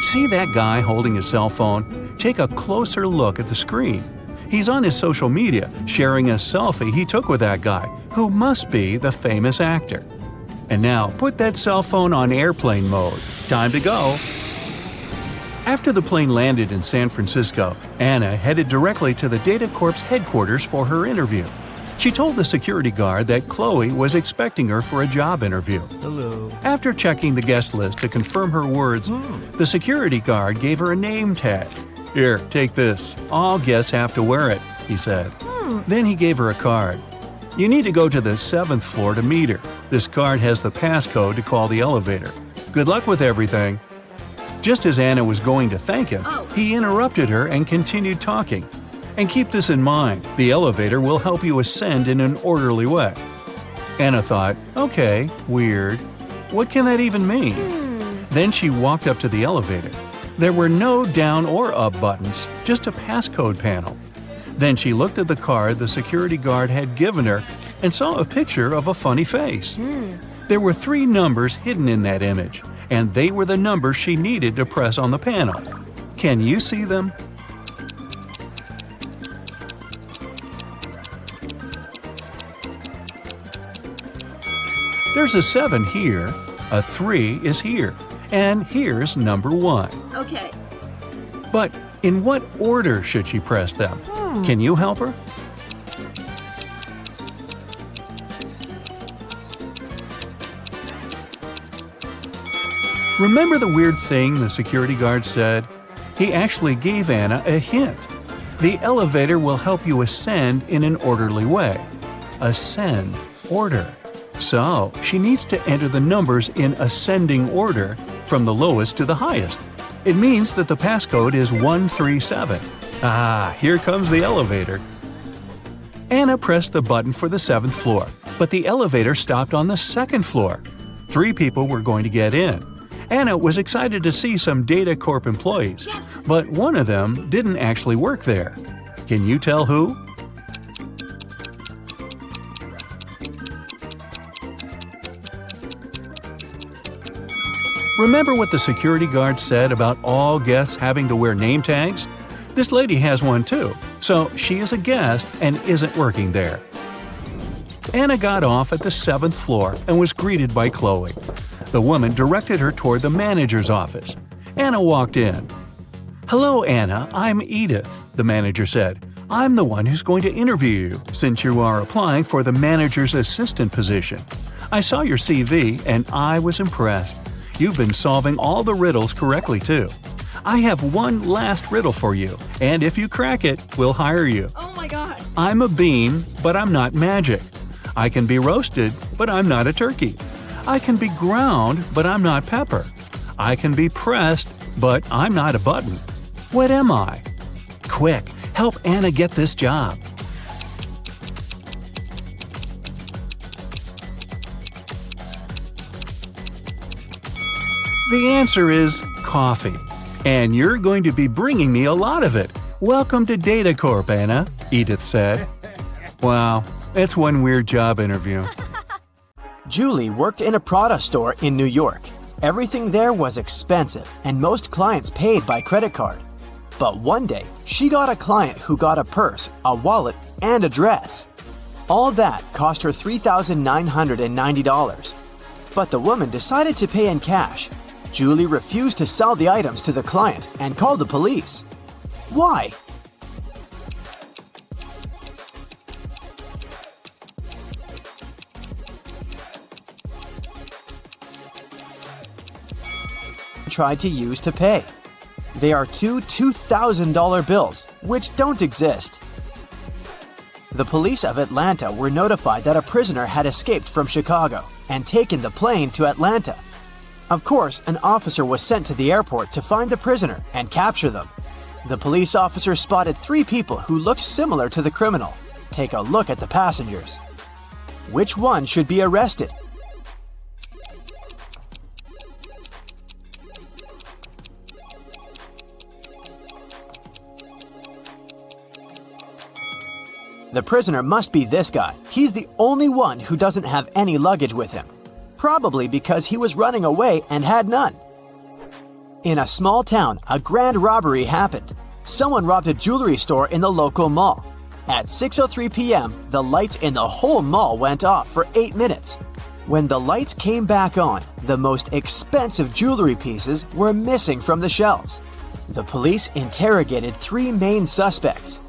See that guy holding his cell phone? Take a closer look at the screen. He's on his social media sharing a selfie he took with that guy, who must be the famous actor. And now, put that cell phone on airplane mode. Time to go. After the plane landed in San Francisco, Anna headed directly to the Data Corp's headquarters for her interview. She told the security guard that Chloe was expecting her for a job interview. Hello. After checking the guest list to confirm her words, the security guard gave her a name tag. "Here, take this. All guests have to wear it," he said. Then he gave her a card. "You need to go to the 7th floor to meet her. This card has the passcode to call the elevator. Good luck with everything." Just as Anna was going to thank him, he interrupted her and continued talking. "And keep this in mind, the elevator will help you ascend in an orderly way." Anna thought, "Okay, weird. What can that even mean?" Then she walked up to the elevator. There were no down or up buttons, just a passcode panel. Then she looked at the card the security guard had given her and saw a picture of a funny face. There were 3 numbers hidden in that image, and they were the numbers she needed to press on the panel. Can you see them? There's a 7 here, a 3 is here, and here's number 1. Okay. But in what order should she press them? Can you help her? Remember the weird thing the security guard said? He actually gave Anna a hint. The elevator will help you ascend in an orderly way. Ascend, order. So, she needs to enter the numbers in ascending order from the lowest to the highest. It means that the passcode is 137. Ah, here comes the elevator. Anna pressed the button for the 7th floor, but the elevator stopped on the 2nd floor. 3 people were going to get in. Anna was excited to see some Data Corp employees, but one of them didn't actually work there. Can you tell who? Remember what the security guard said about all guests having to wear name tags? This lady has one too, so she is a guest and isn't working there. Anna got off at the 7th floor and was greeted by Chloe. The woman directed her toward the manager's office. Anna walked in. "Hello, Anna, I'm Edith," the manager said. "I'm the one who's going to interview you, since you are applying for the manager's assistant position. I saw your CV and I was impressed. You've been solving all the riddles correctly, too. I have one last riddle for you, and if you crack it, we'll hire you. Oh my god. I'm a bean, but I'm not magic. I can be roasted, but I'm not a turkey. I can be ground, but I'm not pepper. I can be pressed, but I'm not a button. What am I? Quick, help Anna get this job." The answer is coffee. And you're going to be bringing me a lot of it. Welcome to Data Corp, Anna, Edith said. Wow, it's one weird job interview. Julie worked in a Prada store in New York. Everything there was expensive, and most clients paid by credit card. But one day, she got a client who got a purse, a wallet, and a dress. All that cost her $3,990. But the woman decided to pay in cash. Julie refused to sell the items to the client and called the police. Why? Tried to use to pay. They are two $2,000 bills, which don't exist. The police of Atlanta were notified that a prisoner had escaped from Chicago and taken the plane to Atlanta. Of course, an officer was sent to the airport to find the prisoner and capture them. The police officer spotted 3 people who looked similar to the criminal. Take a look at the passengers. Which one should be arrested? The prisoner must be this guy. He's the only one who doesn't have any luggage with him. Probably because he was running away and had none. In a small town, a grand robbery happened. Someone robbed a jewelry store in the local mall. At 6:03 p.m., the lights in the whole mall went off for 8 minutes. When the lights came back on, the most expensive jewelry pieces were missing from the shelves. The police interrogated three main suspects.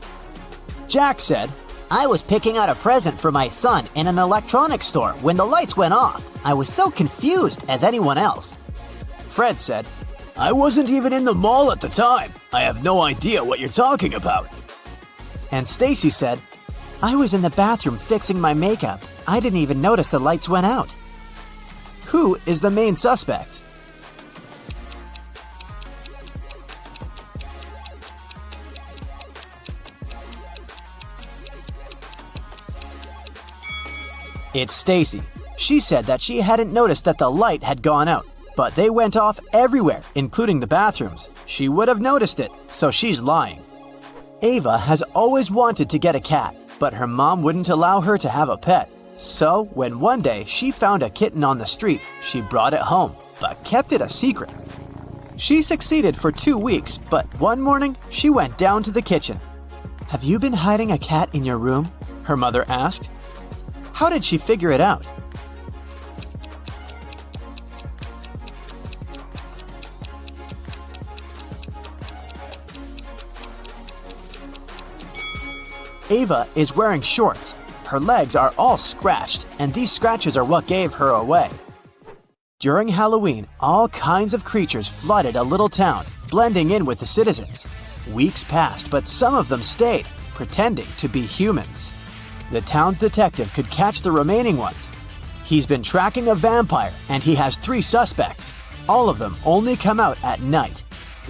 Jack said, I was picking out a present for my son in an electronics store when the lights went off. I was so confused as anyone else. Fred said, I wasn't even in the mall at the time. I have no idea what you're talking about. And Stacy said, I was in the bathroom fixing my makeup. I didn't even notice the lights went out. Who is the main suspect? It's Stacy. She said that she hadn't noticed that the light had gone out, but they went off everywhere, including the bathrooms. She would have noticed it, so she's lying. Ava has always wanted to get a cat, but her mom wouldn't allow her to have a pet. So, when one day she found a kitten on the street, she brought it home, but kept it a secret. She succeeded for 2 weeks, but one morning she went down to the kitchen. Have you been hiding a cat in your room? Her mother asked. How did she figure it out? Ava is wearing shorts. Her legs are all scratched, and these scratches are what gave her away. During Halloween, all kinds of creatures flooded a little town, blending in with the citizens. Weeks passed, but some of them stayed, pretending to be humans. The town's detective could catch the remaining ones. He's been tracking a vampire, and he has 3 suspects. All of them only come out at night.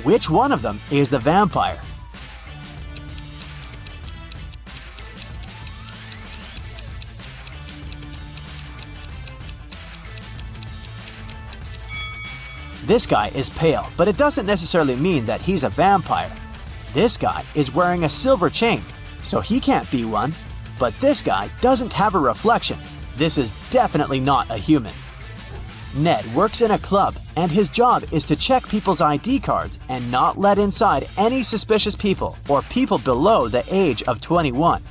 Which one of them is the vampire? This guy is pale, but it doesn't necessarily mean that he's a vampire. This guy is wearing a silver chain, so he can't be one. But this guy doesn't have a reflection. This is definitely not a human. Ned works in a club, and his job is to check people's ID cards and not let inside any suspicious people or people below the age of 21.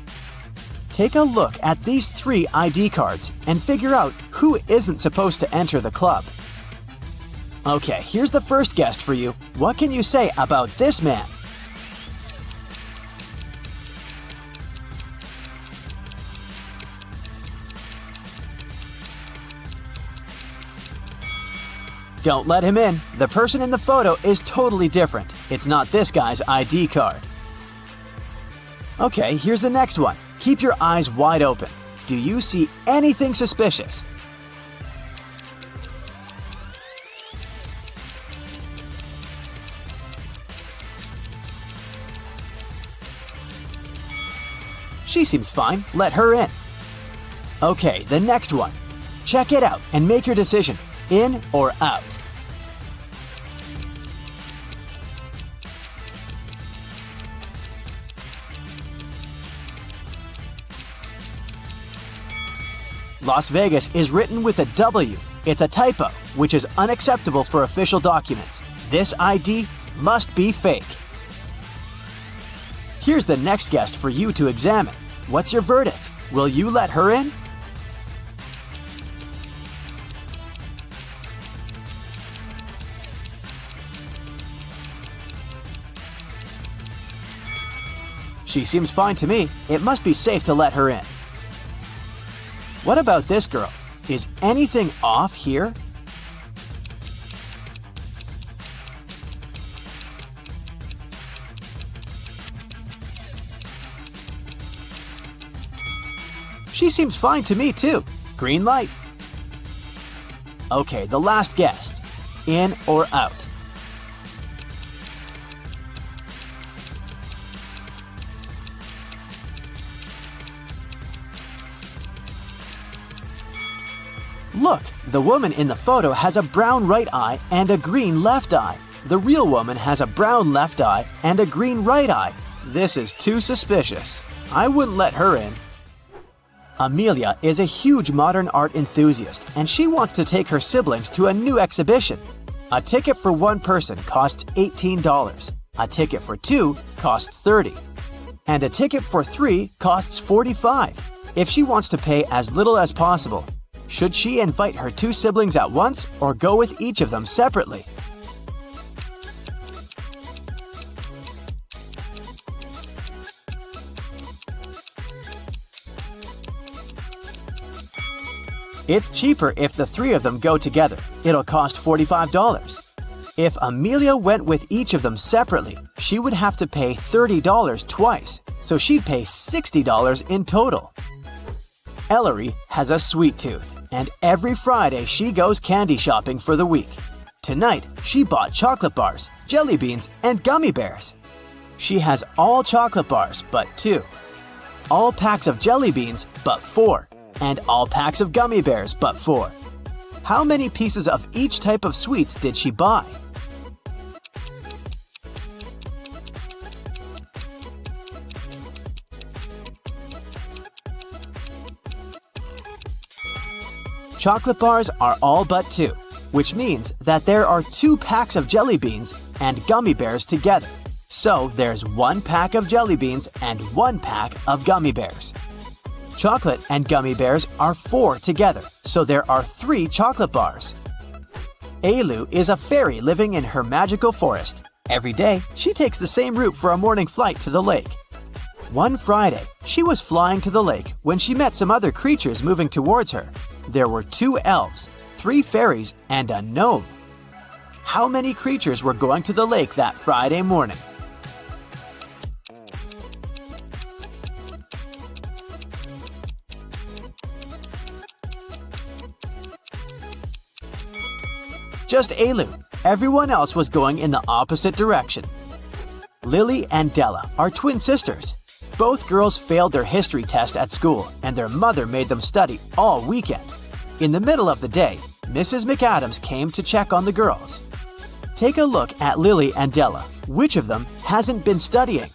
Take a look at these 3 ID cards and figure out who isn't supposed to enter the club. Okay, here's the first guest for you. What can you say about this man? Don't let him in. The person in the photo is totally different. It's not this guy's ID card. Okay, here's the next one. Keep your eyes wide open. Do you see anything suspicious? She seems fine. Let her in. Okay, the next one. Check it out and make your decision. In or out? Las Vegas is written with a W. It's a typo, which is unacceptable for official documents. This ID must be fake. Here's the next guest for you to examine. What's your verdict? Will you let her in? She seems fine to me. It must be safe to let her in. What about this girl? Is anything off here? She seems fine to me too. Green light. Okay, the last guest. In or out? Look, the woman in the photo has a brown right eye and a green left eye. The real woman has a brown left eye and a green right eye. This is too suspicious. I wouldn't let her in. Amelia is a huge modern art enthusiast, and she wants to take her siblings to a new exhibition. A ticket for one person costs $18. A ticket for 2 costs $30. And a ticket for 3 costs $45. If she wants to pay as little as possible, should she invite her 2 siblings at once or go with each of them separately? It's cheaper if the three of them go together. It'll cost $45. If Amelia went with each of them separately, she would have to pay $30 twice, so she'd pay $60 in total. Ellery has a sweet tooth, and every Friday she goes candy shopping for the week. Tonight, she bought chocolate bars, jelly beans, and gummy bears. She has all chocolate bars but 2, all packs of jelly beans but 4, and all packs of gummy bears but 4. How many pieces of each type of sweets did she buy? Chocolate bars are all but 2, which means that there are 2 packs of jelly beans and gummy bears together. So there's 1 pack of jelly beans and 1 pack of gummy bears. Chocolate and gummy bears are 4 together, so there are 3 chocolate bars. Ailu is a fairy living in her magical forest. Every day, she takes the same route for a morning flight to the lake. One Friday, she was flying to the lake when she met some other creatures moving towards her. There were 2 elves, 3 fairies, and a gnome. How many creatures were going to the lake that Friday morning? Just Ailu. Everyone else was going in the opposite direction. Lily and Della are twin sisters. Both girls failed their history test at school, and their mother made them study all weekend. In the middle of the day, Mrs. McAdams came to check on the girls. Take a look at Lily and Della. Which of them hasn't been studying?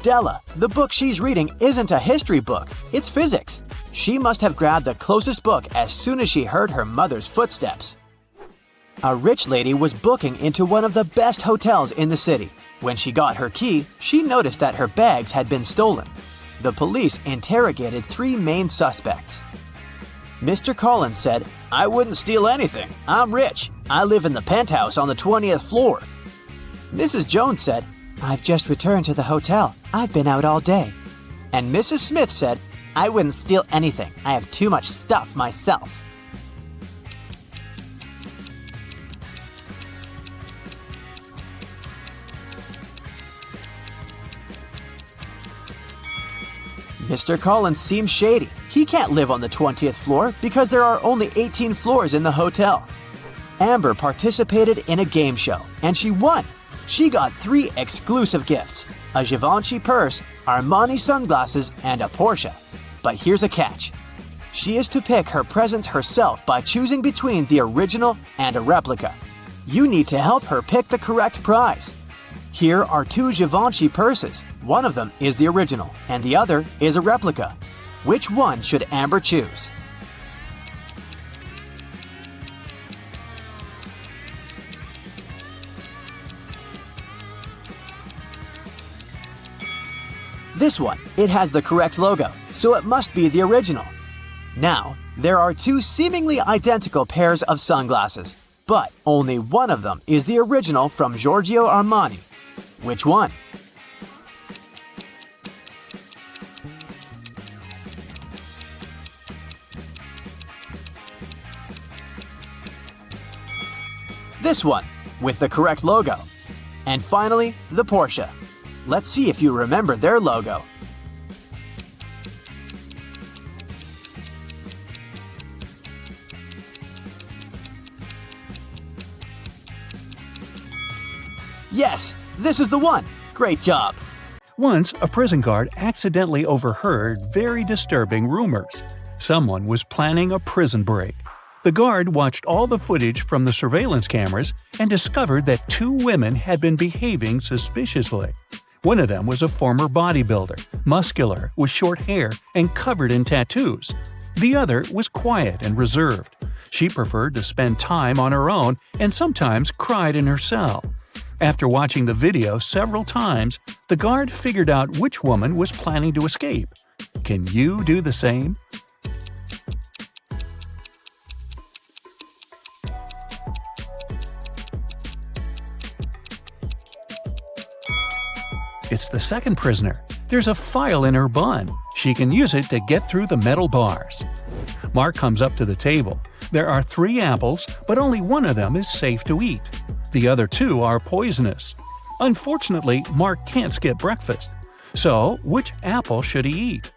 Della, the book she's reading isn't a history book, it's physics. She must have grabbed the closest book as soon as she heard her mother's footsteps. A rich lady was booking into one of the best hotels in the city. When she got her key, she noticed that her bags had been stolen. The police interrogated 3 main suspects. Mr. Collins said, "I wouldn't steal anything. I'm rich. I live in the penthouse on the 20th floor." Mrs. Jones said, "I've just returned to the hotel. I've been out all day." And Mrs. Smith said, "I wouldn't steal anything. I have too much stuff myself." Mr. Collins seems shady. He can't live on the 20th floor because there are only 18 floors in the hotel. Amber participated in a game show, and she won. She got 3 exclusive gifts: a Givenchy purse, Armani sunglasses, and a Porsche. But here's a catch. She is to pick her presents herself by choosing between the original and a replica. You need to help her pick the correct prize. Here are 2 Givenchy purses. One of them is the original, and the other is a replica. Which one should Amber choose? This one. It has the correct logo, so it must be the original. Now, there are 2 seemingly identical pairs of sunglasses, but only one of them is the original from Giorgio Armani. Which one? This one, with the correct logo. And finally, the Porsche. Let's see if you remember their logo. Yes, this is the one. Great job. Once, a prison guard accidentally overheard very disturbing rumors. Someone was planning a prison break. The guard watched all the footage from the surveillance cameras and discovered that 2 women had been behaving suspiciously. One of them was a former bodybuilder, muscular, with short hair, and covered in tattoos. The other was quiet and reserved. She preferred to spend time on her own and sometimes cried in her cell. After watching the video several times, the guard figured out which woman was planning to escape. Can you do the same? It's the second prisoner. There's a file in her bun. She can use it to get through the metal bars. Mark comes up to the table. There are 3 apples, but only one of them is safe to eat. The other 2 are poisonous. Unfortunately, Mark can't skip breakfast. So, which apple should he eat?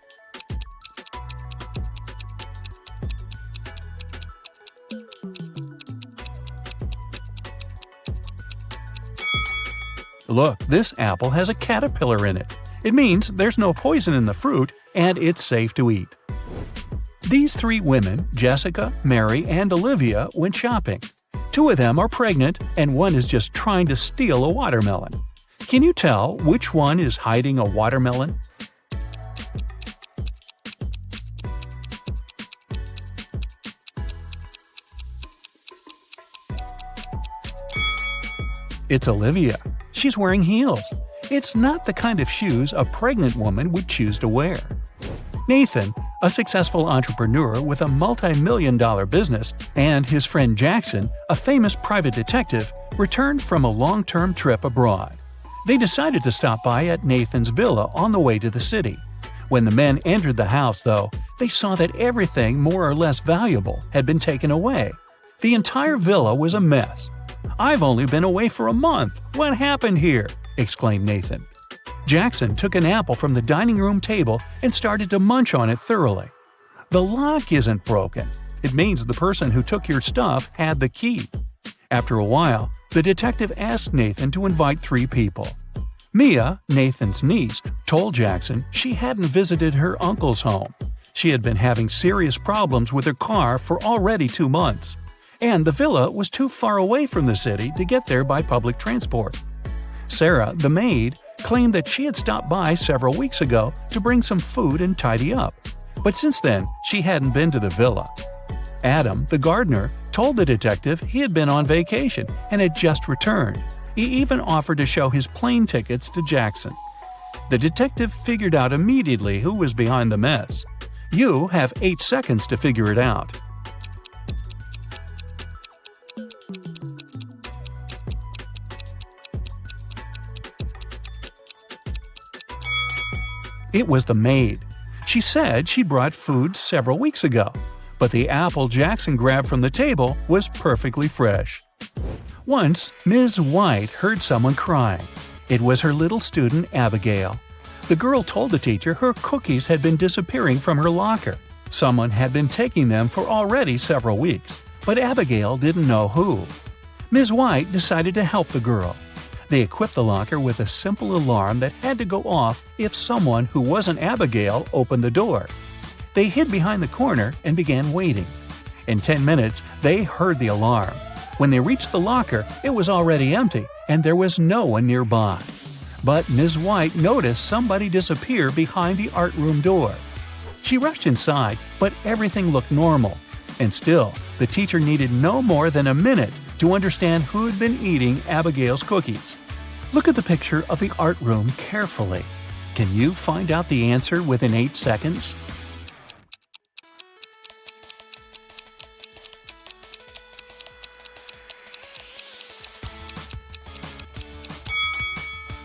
Look, this apple has a caterpillar in it. It means there's no poison in the fruit and it's safe to eat. These 3 women, Jessica, Mary, and Olivia, went shopping. 2 of them are pregnant and one is just trying to steal a watermelon. Can you tell which one is hiding a watermelon? It's Olivia. She's wearing heels. It's not the kind of shoes a pregnant woman would choose to wear. Nathan, a successful entrepreneur with a multi-million-dollar business, and his friend Jackson, a famous private detective, returned from a long-term trip abroad. They decided to stop by at Nathan's villa on the way to the city. When the men entered the house, though, they saw that everything more or less valuable had been taken away. The entire villa was a mess. "I've only been away for a month. What happened here?" exclaimed Nathan. Jackson took an apple from the dining room table and started to munch on it thoroughly. "The lock isn't broken. It means the person who took your stuff had the key." After a while, the detective asked Nathan to invite 3 people. Mia, Nathan's niece, told Jackson she hadn't visited her uncle's home. She had been having serious problems with her car for already 2 months, and the villa was too far away from the city to get there by public transport. Sarah, the maid, claimed that she had stopped by several weeks ago to bring some food and tidy up, but since then she hadn't been to the villa. Adam, the gardener, told the detective he had been on vacation and had just returned. He even offered to show his plane tickets to Jackson. The detective figured out immediately who was behind the mess. You have 8 seconds to figure it out. It was the maid. She said she brought food several weeks ago, but the apple Jackson grabbed from the table was perfectly fresh. Once, Ms. White heard someone crying. It was her little student, Abigail. The girl told the teacher her cookies had been disappearing from her locker. Someone had been taking them for already several weeks, but Abigail didn't know who. Ms. White decided to help the girl. They equipped the locker with a simple alarm that had to go off if someone who wasn't Abigail opened the door. They hid behind the corner and began waiting. In 10 minutes, they heard the alarm. When they reached the locker, it was already empty and there was no one nearby. But Ms. White noticed somebody disappear behind the art room door. She rushed inside, but everything looked normal. And still, the teacher needed no more than a minute to understand who had been eating Abigail's cookies. Look at the picture of the art room carefully. Can you find out the answer within 8 seconds?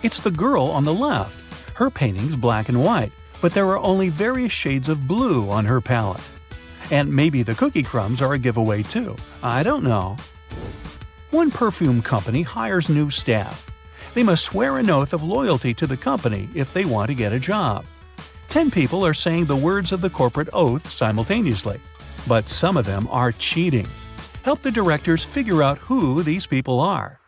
It's the girl on the left. Her painting's black and white, but there are only various shades of blue on her palette. And maybe the cookie crumbs are a giveaway too. I don't know. One perfume company hires new staff. They must swear an oath of loyalty to the company if they want to get a job. 10 people are saying the words of the corporate oath simultaneously, but some of them are cheating. Help the directors figure out who these people are.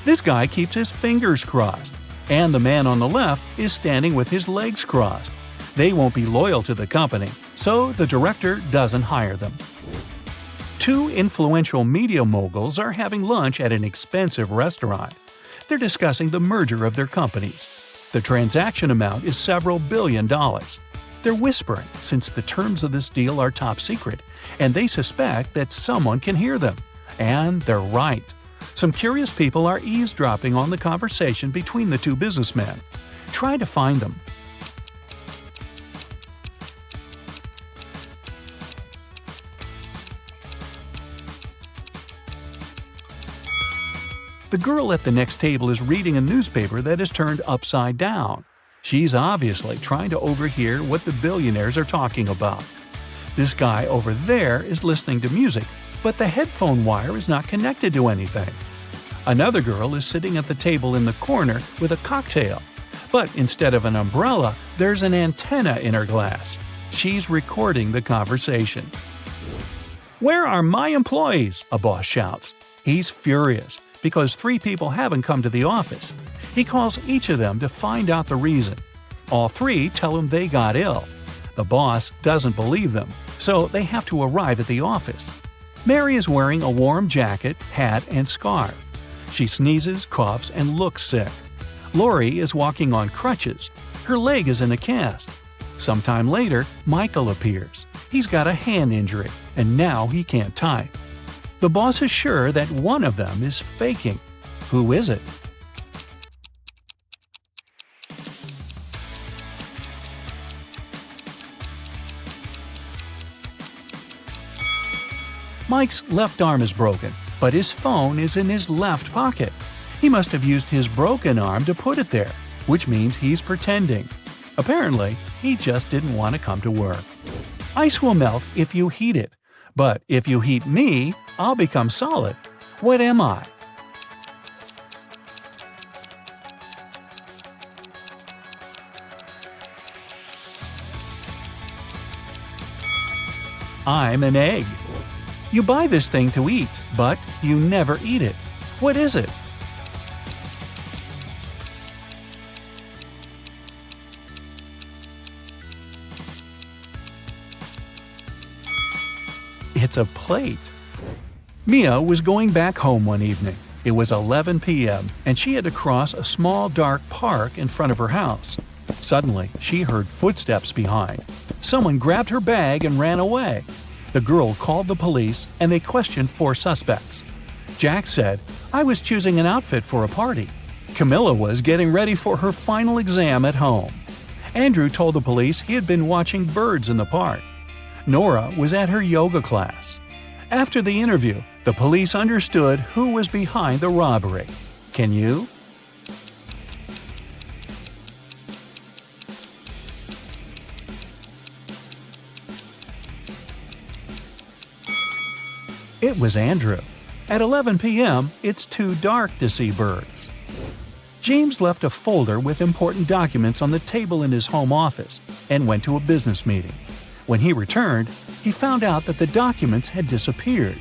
This guy keeps his fingers crossed, and the man on the left is standing with his legs crossed. They won't be loyal to the company, so the director doesn't hire them. 2 influential media moguls are having lunch at an expensive restaurant. They're discussing the merger of their companies. The transaction amount is several $billions. They're whispering since the terms of this deal are top secret, and they suspect that someone can hear them. And they're right. Some curious people are eavesdropping on the conversation between the 2 businessmen. Try to find them. The girl at the next table is reading a newspaper that is turned upside down. She's obviously trying to overhear what the billionaires are talking about. This guy over there is listening to music, but the headphone wire is not connected to anything. Another girl is sitting at the table in the corner with a cocktail, but instead of an umbrella, there's an antenna in her glass. She's recording the conversation. "Where are my employees?" a boss shouts. He's furious because 3 people haven't come to the office. He calls each of them to find out the reason. All 3 tell him they got ill. The boss doesn't believe them, so they have to arrive at the office. Mary is wearing a warm jacket, hat, and scarf. She sneezes, coughs, and looks sick. Lori is walking on crutches. Her leg is in a cast. Sometime later, Michael appears. He's got a hand injury, and now he can't type. The boss is sure that one of them is faking. Who is it? Mike's left arm is broken, but his phone is in his left pocket. He must have used his broken arm to put it there, which means he's pretending. Apparently, he just didn't want to come to work. Ice will melt if you heat it, but if you heat me, I'll become solid. What am I? I'm an egg. You buy this thing to eat, but you never eat it. What is it? It's a plate. Mia was going back home one evening. It was 11 p.m., and she had to cross a small dark park in front of her house. Suddenly, she heard footsteps behind. Someone grabbed her bag and ran away. The girl called the police, and they questioned 4 suspects. Jack said, "I was choosing an outfit for a party." Camilla was getting ready for her final exam at home. Andrew told the police he had been watching birds in the park. Nora was at her yoga class. After the interview, the police understood who was behind the robbery. Can you? It was Andrew. At 11 p.m., it's too dark to see birds. James left a folder with important documents on the table in his home office and went to a business meeting. When he returned, he found out that the documents had disappeared.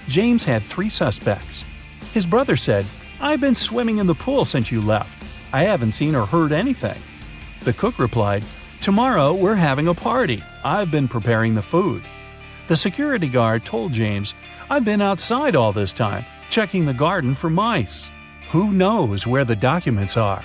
James had 3 suspects. His brother said, "I've been swimming in the pool since you left. I haven't seen or heard anything." The cook replied, "Tomorrow we're having a party. I've been preparing the food." The security guard told James, "I've been outside all this time, checking the garden for mice." Who knows where the documents are?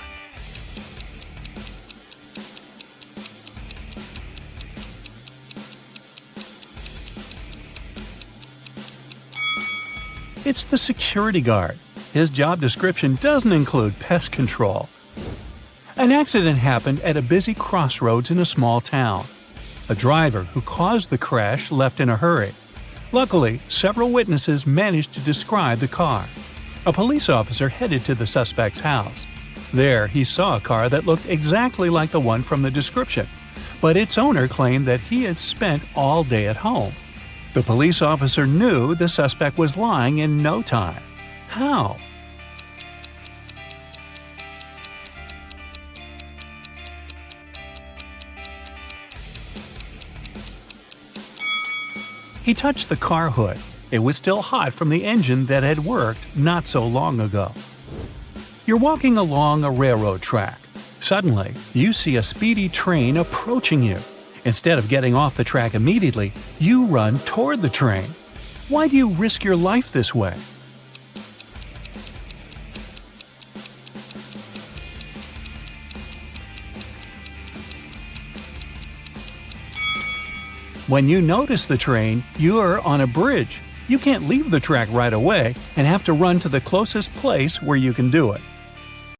It's the security guard. His job description doesn't include pest control. An accident happened at a busy crossroads in a small town. A driver who caused the crash left in a hurry. Luckily, several witnesses managed to describe the car. A police officer headed to the suspect's house. There, he saw a car that looked exactly like the one from the description, but its owner claimed that he had spent all day at home. The police officer knew the suspect was lying in no time. How? He touched the car hood. It was still hot from the engine that had worked not so long ago. You're walking along a railroad track. Suddenly, you see a speedy train approaching you. Instead of getting off the track immediately, you run toward the train. Why do you risk your life this way? When you notice the train, you're on a bridge. You can't leave the track right away and have to run to the closest place where you can do it.